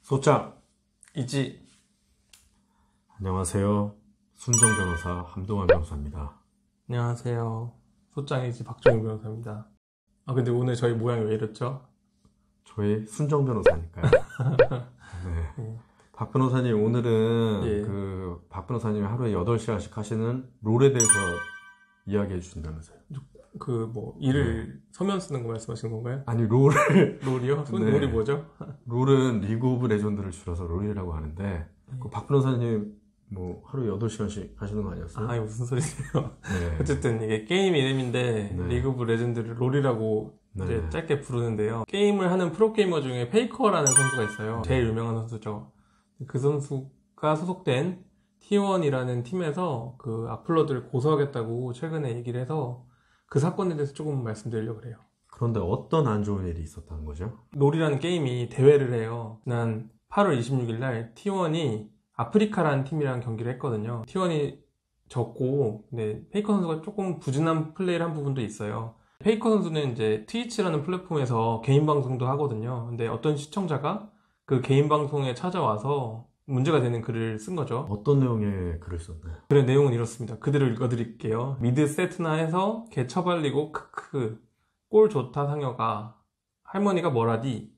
소장! 이지. 안녕하세요. 순정 변호사 함동환 변호사입니다. 안녕하세요. 소장이지 박종훈 변호사입니다. 근데 오늘 저희 모양이 왜 이랬죠? 저희 순정 변호사니까요. 네. 박 변호사님, 오늘은 박 변호사님이 하루에 8시간씩 하시는 롤에 대해서 이야기해 주신다면서요. 일을 서면 쓰는 거 말씀하시는 건가요? 아니, 롤을. 롤이요? 네. 롤이 뭐죠? 롤은 리그 오브 레전드를 줄여서 롤이라고 하는데, 박 변호사님 하루에 8시간씩 하시는 거 아니었어요? 무슨 소리세요? 네. 어쨌든 이게 게임 이름인데 네. 리그 오브 레전드를 롤이라고 이제 네. 짧게 부르는데요. 게임을 하는 프로게이머 중에 페이커라는 선수가 있어요. 제일 유명한 선수죠. 그 선수가 소속된 T1이라는 팀에서 그 악플러들을 고소하겠다고 최근에 얘기를 해서 그 사건에 대해서 조금 말씀드리려고 해요. 그런데 어떤 안 좋은 일이 있었다는 거죠? 롤이라는 게임이 대회를 해요. 지난 8월 26일 날 T1이 아프리카라는 팀이랑 경기를 했거든요. T1이 졌고, 근데 페이커 선수가 조금 부진한 플레이를 한 부분도 있어요. 페이커 선수는 이제 트위치라는 플랫폼에서 개인 방송도 하거든요. 근데 어떤 시청자가 그 개인 방송에 찾아와서 문제가 되는 글을 쓴 거죠. 어떤 내용의 글을 썼나요? 글의 내용은 이렇습니다. 그대로 읽어드릴게요. 미드 세트나 해서 개 처발리고 크크 꼴 좋다 상여가 할머니가 뭐라디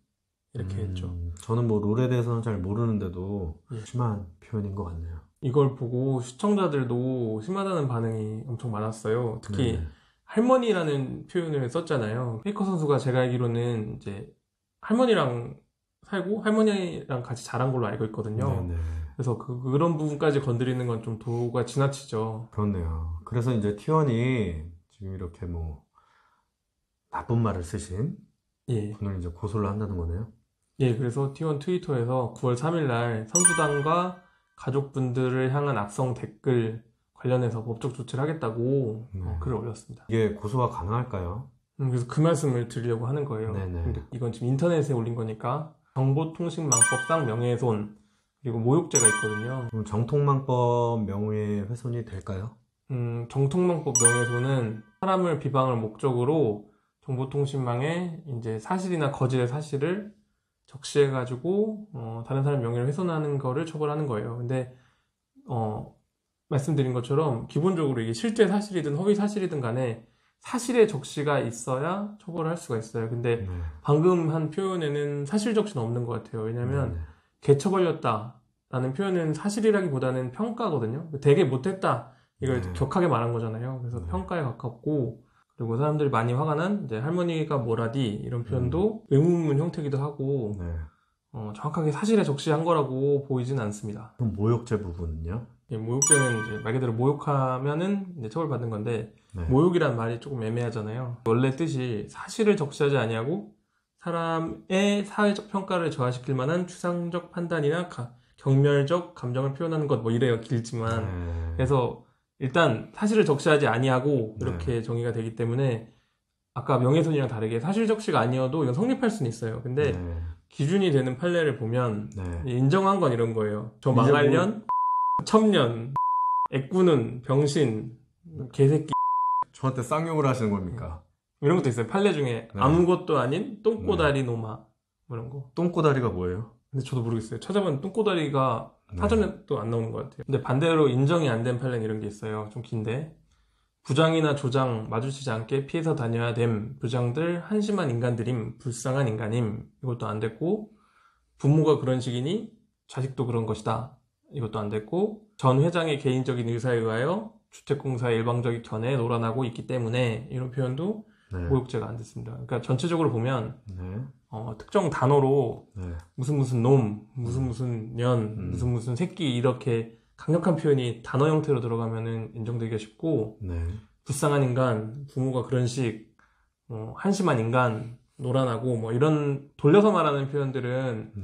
이렇게 했죠. 저는 롤에 대해서는 잘 모르는데도 심한 표현인 것 같네요. 이걸 보고 시청자들도 심하다는 반응이 엄청 많았어요. 특히 네. 할머니라는 표현을 썼잖아요. 페이커 선수가 제가 알기로는 이제 할머니랑 살고 할머니랑 같이 자란 걸로 알고 있거든요. 네네. 그래서 그런 부분까지 건드리는 건 좀 도가 지나치죠. 그렇네요. 그래서 이제 T1이 지금 이렇게 나쁜 말을 쓰신 분을 이제 고소를 한다는 거네요. 그래서 T1 트위터에서 9월 3일 날 선수단과 가족분들을 향한 악성 댓글 관련해서 법적 조치를 하겠다고 글을 올렸습니다. 이게 고소가 가능할까요? 그래서 그 말씀을 드리려고 하는 거예요. 네네. 근데 이건 지금 인터넷에 올린 거니까 정보통신망법상 명예훼손 그리고 모욕죄가 있거든요. 그럼 정통망법 명예훼손이 될까요? 정통망법 명예훼손은 사람을 비방할 목적으로 정보통신망에 이제 사실이나 거짓의 사실을 적시해가지고 다른 사람 명예를 훼손하는 거를 처벌하는 거예요. 근데 말씀드린 것처럼 기본적으로 이게 실제 사실이든 허위 사실이든 간에 사실의 적시가 있어야 처벌을 할 수가 있어요. 근데 방금 한 표현에는 사실 적시는 없는 것 같아요. 왜냐면 개처벌렸다라는 표현은 사실이라기보다는 평가거든요. 되게 못했다 이걸 격하게 말한 거잖아요. 그래서 평가에 가깝고, 그리고 사람들이 많이 화가 난 이제 할머니가 뭐라디 이런 표현도 의문문 형태기도 하고 정확하게 사실에 적시한 거라고 보이진 않습니다. 그럼 모욕죄 부분은요? 모욕죄는 이제 말 그대로 모욕하면은 이제 처벌받는 건데 모욕이란 말이 조금 애매하잖아요. 원래 뜻이 사실을 적시하지 아니하고 사람의 사회적 평가를 저하시킬 만한 추상적 판단이나 경멸적 감정을 표현하는 것 이래요. 길지만. 그래서 일단 사실을 적시하지 아니하고 이렇게 정의가 되기 때문에 아까 명예훼손이랑 다르게 사실 적시가 아니어도 이건 성립할 수는 있어요. 근데 기준이 되는 판례를 보면 인정한 건 이런 거예요. 저 망할년, 첩년, 애꾸는, 병신, 개새끼 저한테 쌍욕을 하시는 겁니까? 이런 것도 있어요. 판례 중에 아무것도 아닌 똥꼬다리 노마 이런 거. 똥꼬다리가 뭐예요? 근데 저도 모르겠어요. 찾아보면 똥꼬다리가 사전에 또 안 나오는 것 같아요. 근데 반대로 인정이 안 된 판례는 이런 게 있어요. 좀 긴데. 부장이나 조장 마주치지 않게 피해서 다녀야 됨. 부장들 한심한 인간들임. 불쌍한 인간임. 이것도 안 됐고, 부모가 그런 식이니 자식도 그런 것이다. 이것도 안 됐고, 전 회장의 개인적인 의사에 의하여 주택공사의 일방적인 견해에 놀아나고 있기 때문에 이런 표현도 모욕죄가 안 됐습니다. 그러니까 전체적으로 보면 특정 단어로 무슨 놈, 무슨 년, 무슨 새끼 이렇게 강력한 표현이 단어 형태로 들어가면은 인정되기가 쉽고 불쌍한 인간, 부모가 그런 식, 한심한 인간, 노란하고 이런 돌려서 말하는 표현들은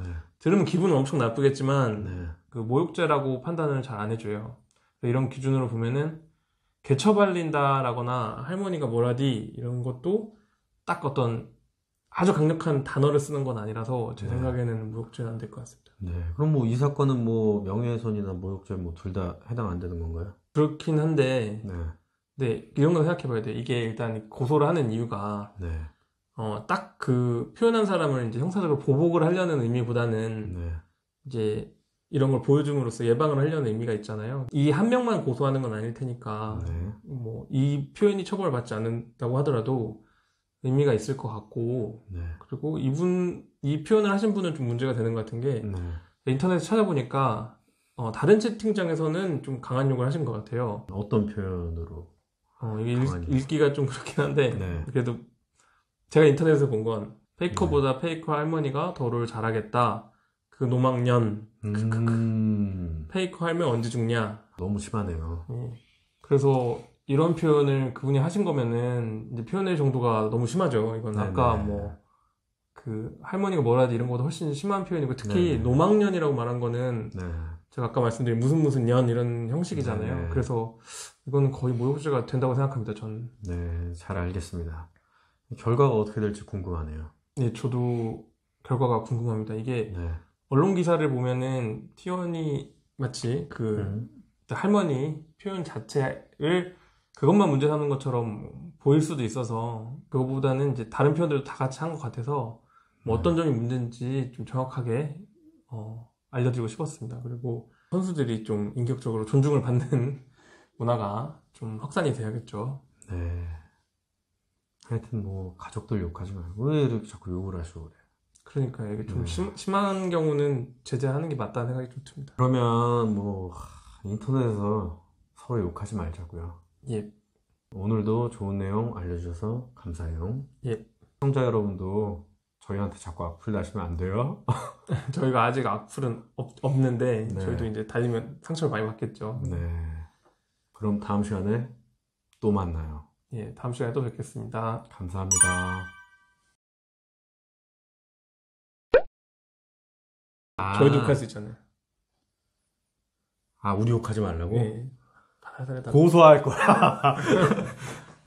들으면 기분은 엄청 나쁘겠지만 그 모욕죄라고 판단을 잘 안 해줘요. 이런 기준으로 보면은 개처발린다라거나 할머니가 뭐라디 이런 것도 딱 어떤 아주 강력한 단어를 쓰는 건 아니라서 제 생각에는 모욕죄는 안 될 것 같습니다. 그럼 이 사건은 명예훼손이나 모욕죄 둘 다 해당 안 되는 건가요? 그렇긴 한데 근데 이런 거 생각해 봐야 돼. 이게 일단 고소를 하는 이유가 딱 그 표현한 사람을 이제 형사적으로 보복을 하려는 의미보다는 이제 이런 걸 보여줌으로써 예방을 하려는 의미가 있잖아요. 이 한 명만 고소하는 건 아닐 테니까 네. 뭐 이 표현이 처벌을 받지 않는다고 하더라도 의미가 있을 것 같고 네. 그리고 이 표현을 하신 분은 좀 문제가 되는 것 같은 게 네. 인터넷에 찾아보니까 다른 채팅창에서는 좀 강한 욕을 하신 것 같아요. 어떤 표현으로? 이게 강한 욕? 읽기가 좀 그렇긴 한데 네. 그래도 제가 인터넷에서 본 건 페이커보다 페이커 할머니가 더를 잘하겠다. 그 노망년. 페이커 할머니 언제 죽냐. 너무 심하네요. 그래서 이런 표현을 그분이 하신 거면은 이제 표현의 정도가 너무 심하죠. 이건 아까 뭐 그 할머니가 뭐라 하지 이런 것보다 훨씬 심한 표현이고 특히 네네. 노망년이라고 말한 거는 네. 제가 아까 말씀드린 무슨 년 이런 형식이잖아요. 네네. 그래서 이건 거의 모욕죄가 된다고 생각합니다. 전. 네, 잘 알겠습니다. 결과가 어떻게 될지 궁금하네요. 네, 저도 결과가 궁금합니다. 이게 네. 언론 기사를 보면은 T1이 마치 그 할머니 표현 자체를 그것만 문제 삼는 것처럼 보일 수도 있어서 그거보다는 이제 다른 표현들도 다 같이 한 것 같아서 뭐 어떤 점이 문제인지 좀 정확하게 알려드리고 싶었습니다. 그리고 선수들이 좀 인격적으로 존중을 받는 문화가 좀 확산이 돼야겠죠. 네. 하여튼 뭐 가족들 욕하지 말고 왜 이렇게 자꾸 욕을 하시고 그래요? 그러니까 이게 좀 심한 경우는 제재하는 게 맞다는 생각이 좀 듭니다. 그러면 뭐 인터넷에서 서로 욕하지 말자고요. 예. 오늘도 좋은 내용 알려주셔서 감사해요. 예. 시청자 여러분도 저희한테 자꾸 악플 다시면 안 돼요. 저희가 아직 악플은 없는데 네. 저희도 이제 달리면 상처를 많이 받겠죠. 네. 그럼 다음 시간에 또 만나요. 예, 다음 시간에 또 뵙겠습니다. 감사합니다. 저희도 욕할 수 있잖아요. 우리 욕하지 말라고? 예. 고소할 거야.